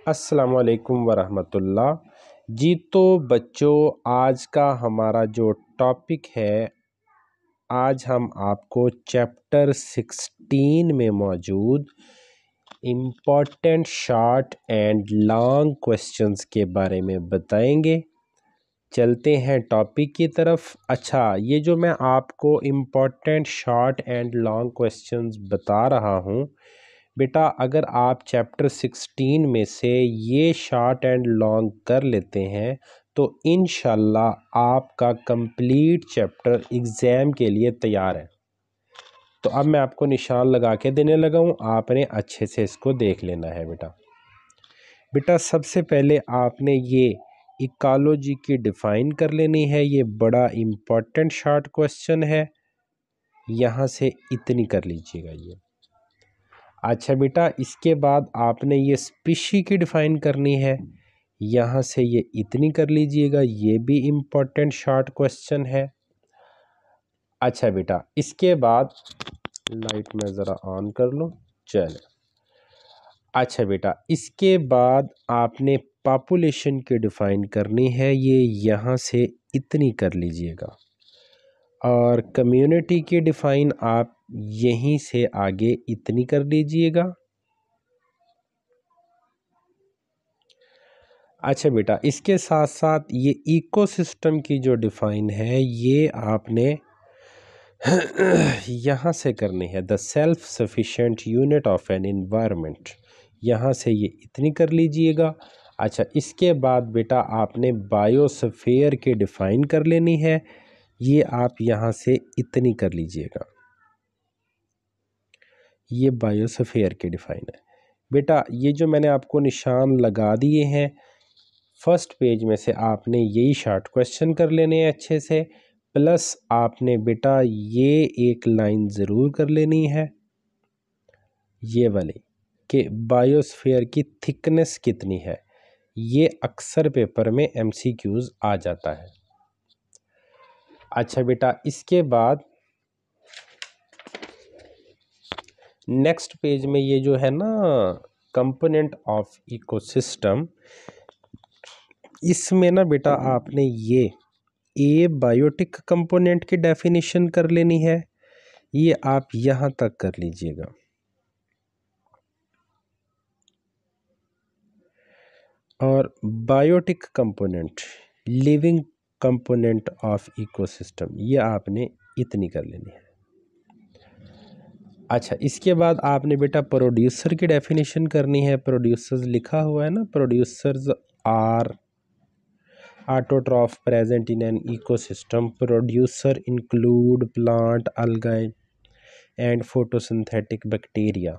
अस्सलाम वालेकुम वरहमतुल्लाह। जी तो बच्चों, आज का हमारा जो टॉपिक है, आज हम आपको चैप्टर 16 में मौजूद important short and long questions के बारे में बताएंगे। चलते हैं टॉपिक की तरफ। अच्छा, ये जो मैं आपको important short and long questions बता रहा हूँ बेटा, अगर आप चैप्टर 16 में से ये शॉर्ट एंड लॉन्ग कर लेते हैं तो इंशाल्लाह आपका कंप्लीट चैप्टर एग्ज़ाम के लिए तैयार है। तो अब मैं आपको निशान लगा के देने लगा हूँ, आपने अच्छे से इसको देख लेना है बेटा सबसे पहले आपने ये इकोलॉजी की डिफ़ाइन कर लेनी है। ये बड़ा इम्पोर्टेंट शॉर्ट क्वेश्चन है, यहाँ से इतनी कर लीजिएगा ये। अच्छा बेटा, इसके बाद आपने ये स्पीशी की डिफ़ाइन करनी है, यहाँ से ये इतनी कर लीजिएगा। ये भी इम्पोर्टेंट शॉर्ट क्वेश्चन है। अच्छा बेटा, इसके बाद लाइट में ज़रा ऑन कर लूँ, चले। अच्छा बेटा, इसके बाद आपने पॉपुलेशन की डिफ़ाइन करनी है, ये यहाँ से इतनी कर लीजिएगा। और कम्युनिटी की डिफ़ाइन आप यहीं से आगे इतनी कर लीजिएगा। अच्छा बेटा, इसके साथ साथ ये इकोसिस्टम की जो डिफ़ाइन है ये आपने यहाँ से करनी है। The self sufficient unit of an environment, यहाँ से ये इतनी कर लीजिएगा। अच्छा, इसके बाद बेटा आपने बायोस्फीयर की डिफ़ाइन कर लेनी है, ये आप यहाँ से इतनी कर लीजिएगा। ये बायोस्फीयर की डिफ़ाइन है बेटा। ये जो मैंने आपको निशान लगा दिए हैं, फर्स्ट पेज में से आपने यही शॉर्ट क्वेश्चन कर लेने हैं अच्छे से, प्लस आपने बेटा ये एक लाइन ज़रूर कर लेनी है, ये वाली, कि बायोस्फीयर की थिकनेस कितनी है। ये अक्सर पेपर में एमसीक्यूज़ आ जाता है। अच्छा बेटा, इसके बाद नेक्स्ट पेज में ये जो है ना कंपोनेंट ऑफ इकोसिस्टम, इसमें ना बेटा आपने ये बायोटिक कंपोनेंट की डेफिनेशन कर लेनी है, ये आप यहाँ तक कर लीजिएगा। और biotic component, living component of ecosystem, ये आपने इतनी कर लेनी है। अच्छा, इसके बाद आपने बेटा प्रोड्यूसर की डेफिनेशन करनी है। प्रोड्यूसर्स लिखा हुआ है ना, producers are autotroph present in an ecosystem. Producer include plant, algae and photosynthetic bacteria.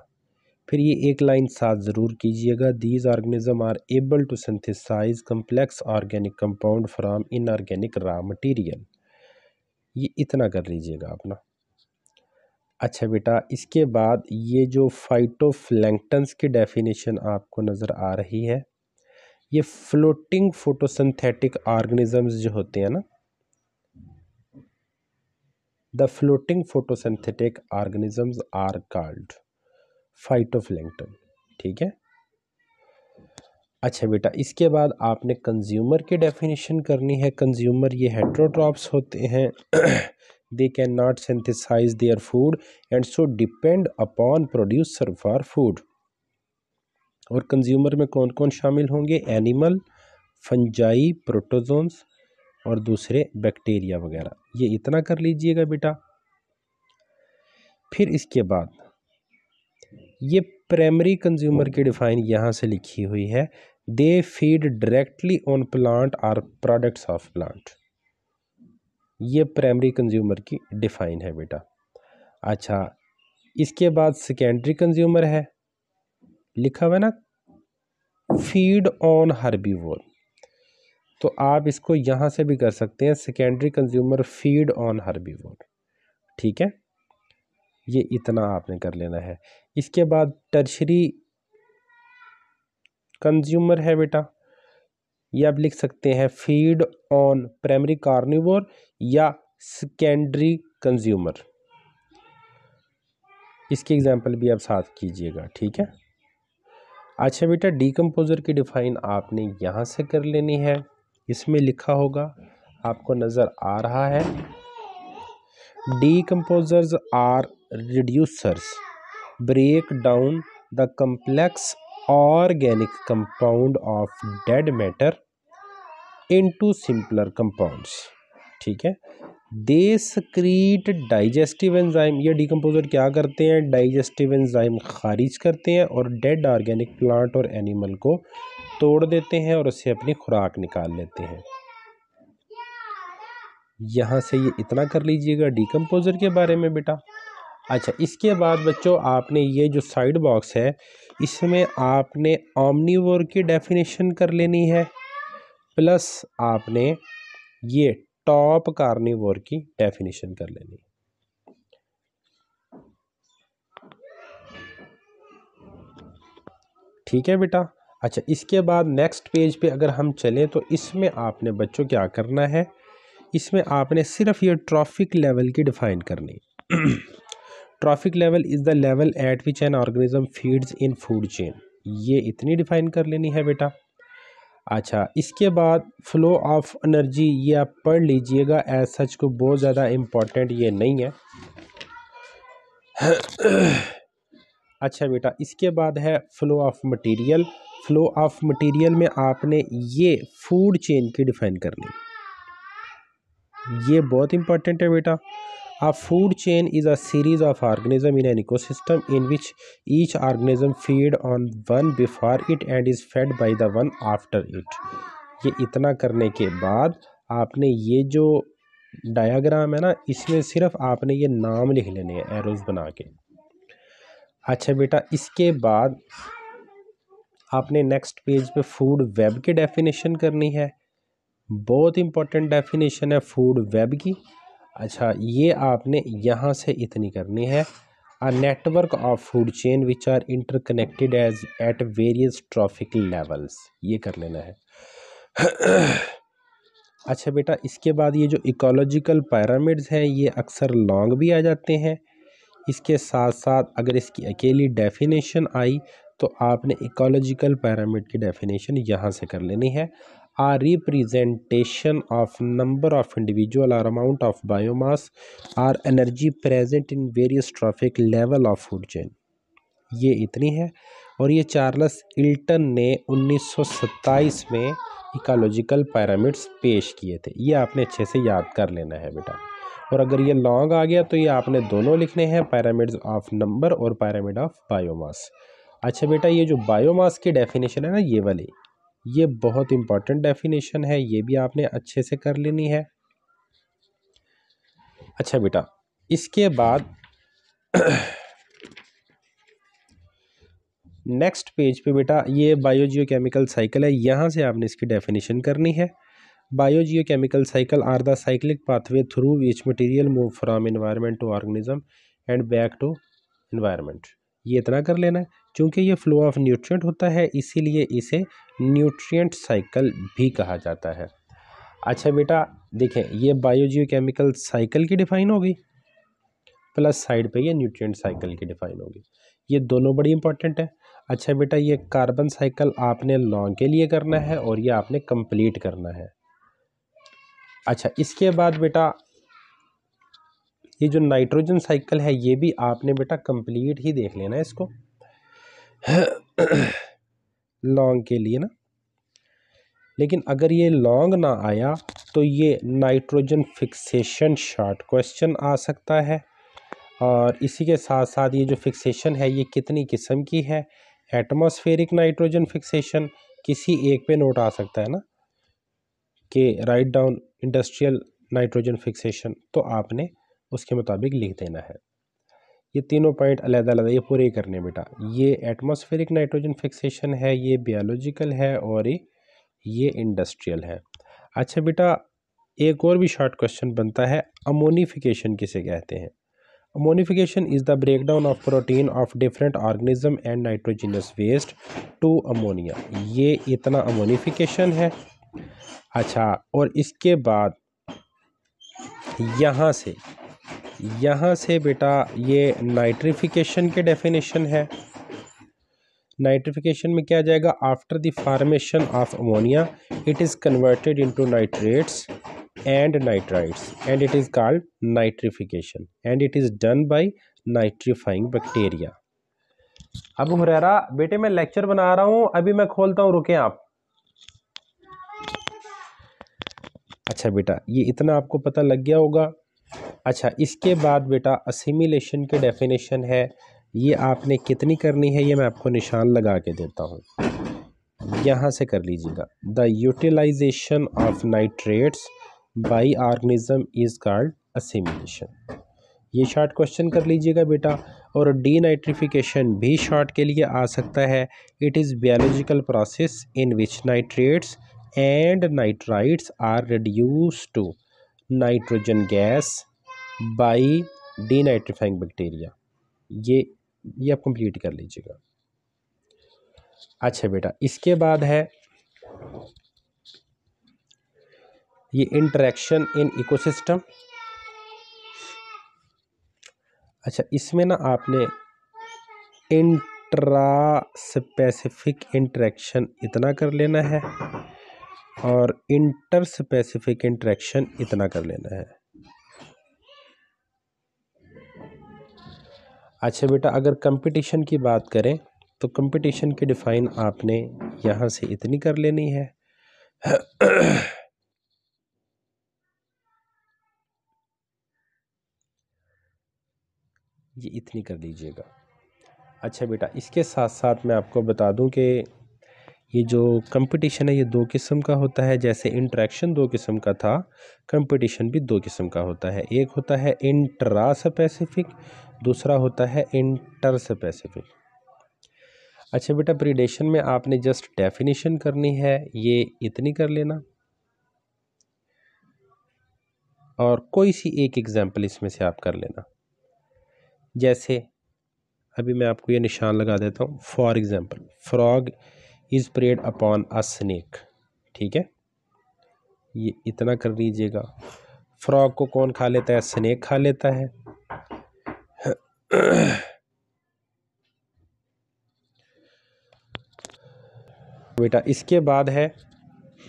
फिर ये एक लाइन साथ ज़रूर कीजिएगा। These organisms are able to synthesize complex organic compound from inorganic raw material. ये इतना कर लीजिएगा अपना। अच्छा बेटा, इसके बाद ये जो फाइटोप्लैंक्टन्स की डेफिनेशन आपको नज़र आ रही है, ये फ्लोटिंग फोटोसिंथेटिक ऑर्गेनिजम्स जो होते हैं ना, the floating photosynthetic organisms are called phytoplankton. ठीक है। अच्छा बेटा, इसके बाद आपने कंज्यूमर की डेफिनेशन करनी है। कंज्यूमर ये हेट्रोट्रॉप्स होते हैं, they can not synthesize their food and so depend upon producer for food. और कंज्यूमर में कौन कौन शामिल होंगे? एनिमल, फंजाई, प्रोटोजोन्स और दूसरे बैक्टीरिया वगैरह। ये इतना कर लीजिएगा बेटा। फिर इसके बाद ये प्राइमरी कंज्यूमर की डिफ़ाइन यहाँ से लिखी हुई है, they feed directly on plant और प्रोडक्ट्स ऑफ प्लांट। ये प्राइमरी कंज्यूमर की डिफ़ाइन है बेटा। अच्छा, इसके बाद सेकेंडरी कंज्यूमर है, लिखा हुआ है ना, फीड ऑन हर्बीवोर। तो आप इसको यहाँ से भी कर सकते हैं, secondary consumer feed on herbivore. ठीक है, ये इतना आपने कर लेना है। इसके बाद टर्शरी कंज्यूमर है बेटा, ये आप लिख सकते हैं फीड ऑन प्राइमरी कार्निवोर या सेकेंडरी कंज्यूमर। इसकी एग्जांपल भी आप साथ कीजिएगा। ठीक है। अच्छा बेटा, डीकम्पोज़र की डिफ़ाइन आपने यहाँ से कर लेनी है। इसमें लिखा होगा, आपको नज़र आ रहा है, decomposers are reducers break down the complex organic compound of dead matter into simpler compounds. ठीक है, दे सक्रीट डाइजेस्टिव एंजाइम। ये डीकम्पोज़र क्या करते हैं? डाइजेस्टिव एंजाइम खारिज करते हैं और डेड ऑर्गेनिक प्लांट और एनिमल को तोड़ देते हैं और उससे अपनी खुराक निकाल लेते हैं। यहाँ से ये इतना कर लीजिएगा डीकम्पोज़र के बारे में बेटा। अच्छा, इसके बाद बच्चों आपने ये जो साइड बॉक्स है इसमें आपने ओमनीवोर की डेफिनेशन कर लेनी है, प्लस आपने ये टॉप कार्निवोर की डेफिनेशन कर लेनी है। ठीक है बेटा। अच्छा, इसके बाद नेक्स्ट पेज पे अगर हम चलें तो इसमें आपने बच्चों क्या करना है, इसमें आपने सिर्फ ये ट्रॉफिक लेवल की डिफाइन करनी। Trophic level is the level eight which an organism feeds in food chain. ये इतनी डिफाइन कर लेनी है बेटा। अच्छा, इसके बाद फ्लो ऑफ एनर्जी, ये आप पढ़ लीजिएगा, एज सच को बहुत ज़्यादा इम्पोर्टेंट ये नहीं है। अच्छा बेटा, इसके बाद है flow of material. Flow of material में आपने ये फूड चेन की डिफाइन करनी, ये बहुत इंपॉर्टेंट है बेटा। A food chain is a series of organisms in an ecosystem in which each organism feed on one before it and is fed by the one after it। ये इतना करने के बाद आपने ये जो डायग्राम है ना, इसमें सिर्फ आपने ये नाम लिख लेने हैं एरोज बना के। अच्छा बेटा, इसके बाद आपने नेक्स्ट पेज पे फूड वेब की डेफिनेशन करनी है। बहुत इंपॉर्टेंट डेफिनेशन है फूड वेब की। अच्छा, ये आपने यहाँ से इतनी करनी है, a network of food chain which are interconnected as at various trophic levels, ये कर लेना है। अच्छा बेटा, इसके बाद ये जो इकोलॉजिकल पिरामिड्स हैं ये अक्सर लॉन्ग भी आ जाते हैं। इसके साथ साथ अगर इसकी अकेली डेफिनेशन आई तो आपने इकोलॉजिकल पिरामिड की डेफिनेशन यहाँ से कर लेनी है, a representation of number of individual or amount of biomass or energy present in various trophic level of food chain। ये इतनी है। और ये चार्ल्स इल्टन ने 1927 में इकोलॉजिकल पिरामिड्स पेश किए थे। ये आपने अच्छे से याद कर लेना है बेटा। और अगर ये लॉन्ग आ गया तो ये आपने दोनों लिखने हैं, पिरामिड्स ऑफ नंबर और पिरामिड ऑफ बायोमास। अच्छा बेटा, ये जो बायोमास की डेफिनेशन है ना, ये वाली, ये बहुत इंपॉर्टेंट डेफिनेशन है, ये भी आपने अच्छे से कर लेनी है। अच्छा बेटा, इसके बाद नेक्स्ट पेज पे बेटा ये बायोजियोकेमिकल साइकिल है, यहाँ से आपने इसकी डेफिनेशन करनी है। Biogeochemical cycle are the cyclic pathway through which material move from environment to organism and back to environment. ये इतना कर लेना है। चूँकि ये फ्लो ऑफ न्यूट्रिएंट होता है इसीलिए इसे न्यूट्रिएंट साइकिल भी कहा जाता है। अच्छा बेटा देखें, ये बायोजियोकेमिकल साइकिल की डिफाइन होगी, प्लस साइड पे ये न्यूट्रिएंट साइकिल की डिफाइन होगी। ये दोनों बड़ी इंपॉर्टेंट है। अच्छा बेटा, ये कार्बन साइकिल आपने लॉन्ग के लिए करना है और ये आपने कंप्लीट करना है। अच्छा, इसके बाद बेटा ये जो नाइट्रोजन साइकिल है ये भी आपने बेटा कंप्लीट ही देख लेना है इसको लॉन्ग के लिए ना। लेकिन अगर ये लॉन्ग ना आया तो ये नाइट्रोजन फिक्सेशन शॉर्ट क्वेश्चन आ सकता है। और इसी के साथ साथ ये जो फिक्सेशन है ये कितनी किस्म की है, एटमॉस्फेरिक नाइट्रोजन फिक्सेशन, किसी एक पे नोट आ सकता है ना कि write down industrial nitrogen fixation, तो आपने उसके मुताबिक लिख देना है। ये तीनों पॉइंट अलग-अलग ये पूरे करने बेटा। ये एटमॉस्फेरिक नाइट्रोजन फिक्सेशन है, ये बायोलॉजिकल है और ये इंडस्ट्रियल है। अच्छा बेटा, एक और भी शॉर्ट क्वेश्चन बनता है, अमोनिफिकेशन किसे कहते हैं? Ammonification is the breakdown of protein of different organism and nitrogenous waste to ammonia. ये इतना अमोनिफिकेशन है। अच्छा, और इसके बाद यहाँ से बेटा ये नाइट्रिफिकेशन के डेफिनेशन है। नाइट्रिफिकेशन में क्या जाएगा, after the formation of ammonia it is converted into nitrates and nitrites and it is called nitrification and it is done by nitrifying bacteria। अब हुरैरा बेटे मैं लेक्चर बना रहा हूं, अभी मैं खोलता हूं, रुके आप। अच्छा बेटा ये इतना आपको पता लग गया होगा। अच्छा इसके बाद बेटा असिमिलेशन की डेफिनेशन है, ये आपने कितनी करनी है ये मैं आपको निशान लगा के देता हूँ, यहाँ से कर लीजिएगा। The utilization of nitrates by organism is called assimilation. ये शॉर्ट क्वेश्चन कर लीजिएगा बेटा। और डीनाइट्रिफिकेशन भी शॉर्ट के लिए आ सकता है। It is biological process in which nitrates and nitrites are reduce to nitrogen gas by denitrifying bacteria. ये आप कंप्लीट कर लीजिएगा। अच्छा बेटा इसके बाद है ये इंटरेक्शन इन इकोसिस्टम। अच्छा इसमें ना आपने इंट्रा स्पेसिफिक इंटरेक्शन इतना कर लेना है और इंटर स्पेसिफिक इंटरेक्शन इतना कर लेना है। अच्छा बेटा अगर कंपटीशन की बात करें तो कंपटीशन की डिफाइन आपने यहाँ से इतनी कर लेनी है ये इतनी कर लीजिएगा। अच्छा बेटा इसके साथ साथ मैं आपको बता दूं कि ये जो कंपटीशन है ये दो किस्म का होता है। जैसे इंटरेक्शन दो किस्म का था, कंपटीशन भी दो किस्म का होता है। एक होता है इंट्रा स्पेसिफिक, दूसरा होता है इंटर स्पेसिफिक। अच्छा बेटा प्रीडेशन में आपने जस्ट डेफिनेशन करनी है, ये इतनी कर लेना और कोई सी एक एग्जांपल इसमें से आप कर लेना। जैसे अभी मैं आपको ये निशान लगा देता हूँ। For example frog is preyed upon a snake, ठीक है, ये इतना कर लीजिएगा। फ्रॉग को कौन खा लेता है, स्नेक खा लेता है। बेटा इसके बाद है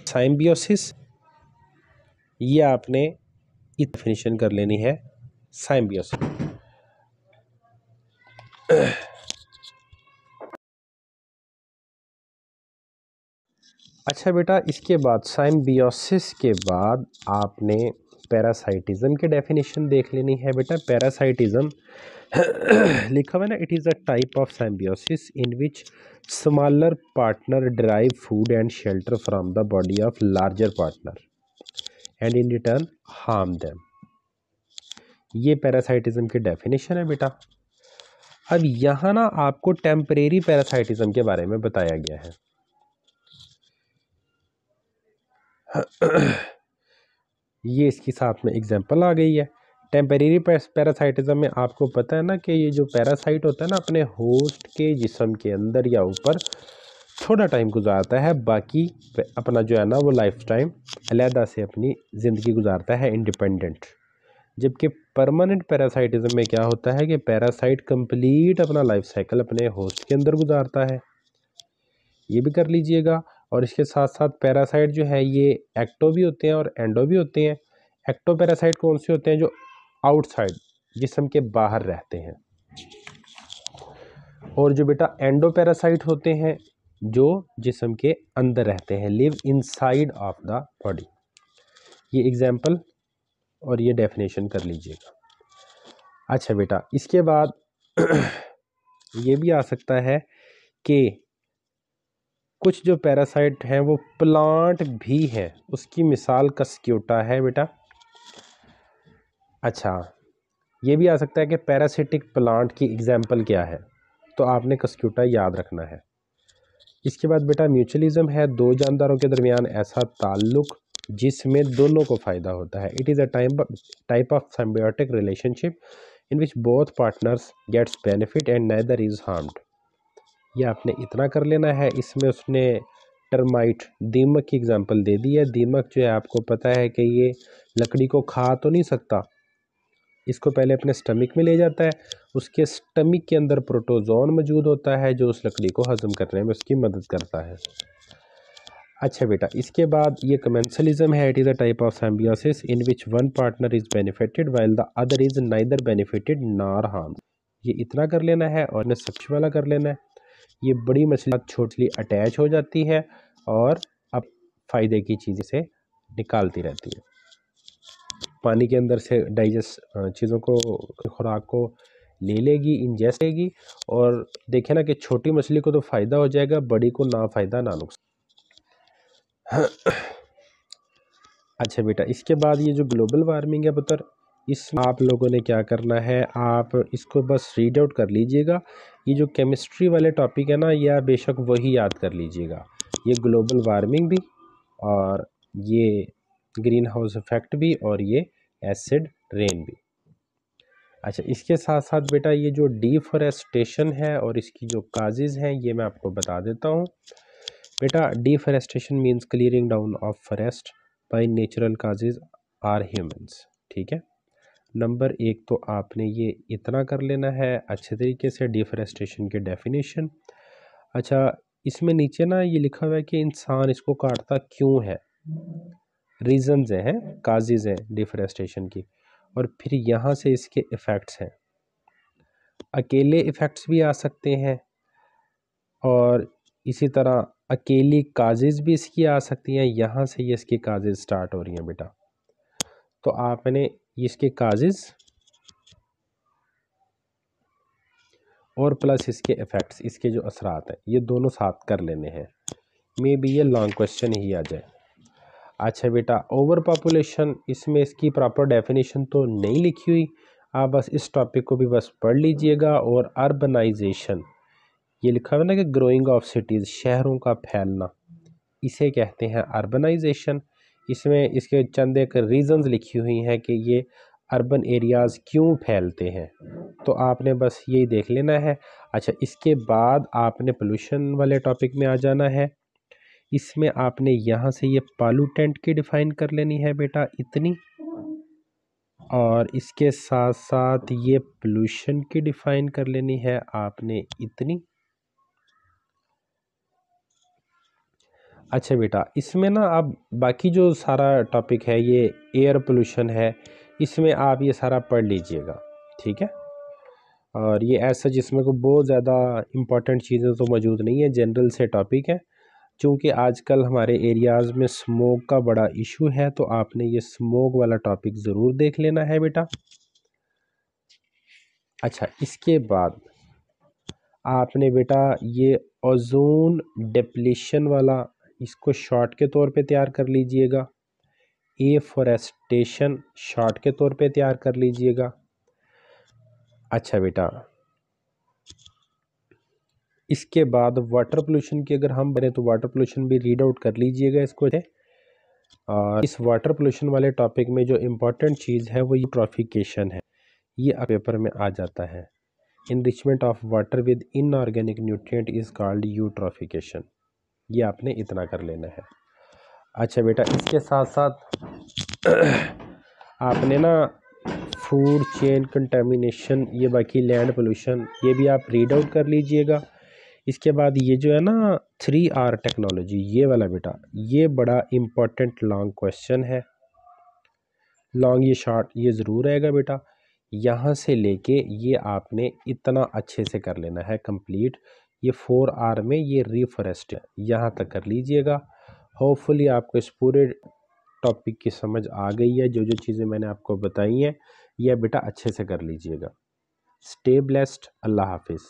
साइम्बियोसिस, ये आपने डेफिनेशन कर लेनी है साइम्बियोसिस। अच्छा बेटा इसके बाद साइम्बियोसिस के बाद आपने पैरासाइटिज्म की डेफिनेशन देख लेनी है। बेटा पैरासाइटिज्म लिखा हुआ है ना, it is a type of symbiosis in which smaller partner derive food and shelter from the body of larger partner and in return harm them. ये पैरासाइटिज्म की डेफिनेशन है बेटा। अब यहाँ ना आपको टेम्परेरी पैरासाइटिज्म के बारे में बताया गया है। ये इसके साथ में एग्जांपल आ गई है। टेम्परेरी पैरासाइटिज्म में आपको पता है ना कि ये जो पैरासाइट होता है ना अपने होस्ट के जिस्म के अंदर या ऊपर थोड़ा टाइम गुजारता है, बाकी अपना जो है ना वो लाइफ टाइम अलहदा से अपनी ज़िंदगी गुजारता है इंडिपेंडेंट। जबकि परमानेंट पैरासाइटिज्म में क्या होता है कि पैरासाइट कंप्लीट अपना लाइफ साइकिल अपने होस्ट के अंदर गुजारता है। ये भी कर लीजिएगा। और इसके साथ साथ पैरासाइट जो है ये एक्टो भी होते हैं और एंडो भी होते हैं। एक्टो पैरासाइट कौन से होते हैं, जो आउटसाइड जिस्म के बाहर रहते हैं, और जो बेटा एंडो पैरासाइट होते हैं जो जिस्म के अंदर रहते हैं, live inside of the body. ये एग्जाम्पल और ये डेफिनेशन कर लीजिएगा। अच्छा बेटा इसके बाद ये भी आ सकता है कि कुछ जो पैरासाइट हैं वो प्लांट भी हैं, उसकी मिसाल कस्क्यूटा है बेटा। अच्छा ये भी आ सकता है कि पैरासिटिक प्लांट की एग्जाम्पल क्या है, तो आपने कस्क्यूटा याद रखना है। इसके बाद बेटा म्यूचुअलिज्म है, दो जानदारों के दरमियान ऐसा ताल्लुक जिसमें दोनों को फ़ायदा होता है। It is a type of symbiotic relationship in which both partners gets benefit and neither is harmed. ये आपने इतना कर लेना है। इसमें उसने टर्माइट दीमक की एग्जांपल दे दी है। दीमक जो है आपको पता है कि ये लकड़ी को खा तो नहीं सकता, इसको पहले अपने स्टमक में ले जाता है, उसके स्टमक के अंदर प्रोटोजोन मौजूद होता है जो उस लकड़ी को हजम करने में उसकी मदद करता है। अच्छा बेटा, इसके बाद ये कमेंसलिज्म है। It is a type of symbiosis in which one partner is benefited while the other is neither benefited nor harm. ये इतना कर लेना है और इन्हें सेक्स वाला कर लेना है। ये बड़ी मछली छोटी अटैच हो जाती है और अब फ़ायदे की चीज़ें से निकालती रहती है, पानी के अंदर से डाइजेस्ट चीज़ों को, खुराक को ले लेगी, इंजेस्ट लेगी। और देखें ना कि छोटी मछली को तो फ़ायदा हो जाएगा, बड़ी को ना फ़ायदा ना नुकसान। अच्छा बेटा, इसके बाद ये जो ग्लोबल वार्मिंग है पुत्र, इस आप लोगों ने क्या करना है, आप इसको बस रीड आउट कर लीजिएगा। ये जो केमिस्ट्री वाले टॉपिक है ना, या बेशक वही याद कर लीजिएगा, ये ग्लोबल वार्मिंग भी और ये ग्रीन हाउस इफेक्ट भी और ये एसिड रेन भी। अच्छा, इसके साथ साथ बेटा ये जो डिफॉरेस्टेशन है और इसकी जो काजेज़ हैं ये मैं आपको बता देता हूँ। बेटा, deforestation means clearing down of forest by natural causes or humans. ठीक है, नंबर 1 तो आपने ये इतना कर लेना है अच्छे तरीके से, डिफॉरेस्टेशन की डेफिनेशन। अच्छा, इसमें नीचे ना ये लिखा हुआ है कि इंसान इसको काटता क्यों है, रीजंस हैं, काजेज़ हैं डिफॉरेस्टेशन की, और फिर यहाँ से इसके इफ़ेक्ट्स हैं। अकेले इफ़ेक्ट्स भी आ सकते हैं और इसी तरह अकेली काजेज़ भी इसकी आ सकती हैं। यहाँ से ये इसकी काजेज़ स्टार्ट हो रही हैं बेटा, तो आपने इसके काजेज़ और प्लस इसके इफ़ेक्ट्स, इसके जो असरात हैं, ये दोनों साथ कर लेने हैं। मे बी ये लॉन्ग क्वेश्चन ही आ जाए। अच्छा बेटा, ओवर पॉपुलेशन, इसमें इसकी प्रॉपर डेफिनेशन तो नहीं लिखी हुई, आप बस इस टॉपिक को भी बस पढ़ लीजिएगा। और अर्बनाइजेशन, ये लिखा हुआ है ना कि ग्रोइंग ऑफ सिटीज़, शहरों का फैलना, इसे कहते हैं अर्बनाइजेशन। इसमें इसके चंद एक रीज़न्स लिखी हुई हैं कि ये अर्बन एरियाज़ क्यों फैलते हैं, तो आपने बस यही देख लेना है। अच्छा, इसके बाद आपने पोल्यूशन वाले टॉपिक में आ जाना है। इसमें आपने यहाँ से ये पॉल्यूटेंट की डिफ़ाइन कर लेनी है बेटा इतनी, और इसके साथ साथ ये पोल्यूशन की डिफ़ाइन कर लेनी है आपने इतनी। अच्छा बेटा, इसमें ना अब बाकी जो सारा टॉपिक है ये एयर पोल्यूशन है, इसमें आप ये सारा पढ़ लीजिएगा। ठीक है, और ये ऐसा जिसमें को बहुत ज़्यादा इम्पॉर्टेंट चीज़ें तो मौजूद नहीं है, जनरल से टॉपिक है। चूँकि आजकल हमारे एरियाज़ में स्मोक का बड़ा इशू है, तो आपने ये स्मोक वाला टॉपिक ज़रूर देख लेना है बेटा। अच्छा, इसके बाद आपने बेटा ये ओजोन डिप्लीशन वाला, इसको शॉर्ट के तौर पे तैयार कर लीजिएगा। एफॉरेस्टेशन शॉर्ट के तौर पे तैयार कर लीजिएगा। अच्छा बेटा, इसके बाद वाटर पोल्यूशन की अगर हम बने तो वाटर पोल्यूशन भी रीड आउट कर लीजिएगा इसको। और इस वाटर पोल्यूशन वाले टॉपिक में जो इम्पोर्टेंट चीज़ है वो यूट्रॉफिकेशन है, ये पेपर में आ जाता है। Enrichment of water with inorganic nutrient is called eutrophication, ये आपने इतना कर लेना है। अच्छा बेटा, इसके साथ साथ आपने ना फूड चेन कंटेमिनेशन, ये बाकी लैंड पोल्यूशन, ये भी आप रीड आउट कर लीजिएगा। इसके बाद ये जो है ना 3R टेक्नोलॉजी, ये वाला बेटा, ये बड़ा इम्पोर्टेंट लॉन्ग क्वेश्चन है। लॉन्ग ये शॉर्ट ये ज़रूर रहेगा बेटा। यहाँ से लेके ये आपने इतना अच्छे से कर लेना है कंप्लीट। ये 4R में ये रीफॉरेस्ट है, यहाँ तक कर लीजिएगा। होपफुली आपको इस पूरे टॉपिक की समझ आ गई है। जो जो चीज़ें मैंने आपको बताई हैं ये बेटा अच्छे से कर लीजिएगा। स्टे ब्लेस्ड, अल्लाह हाफिज़।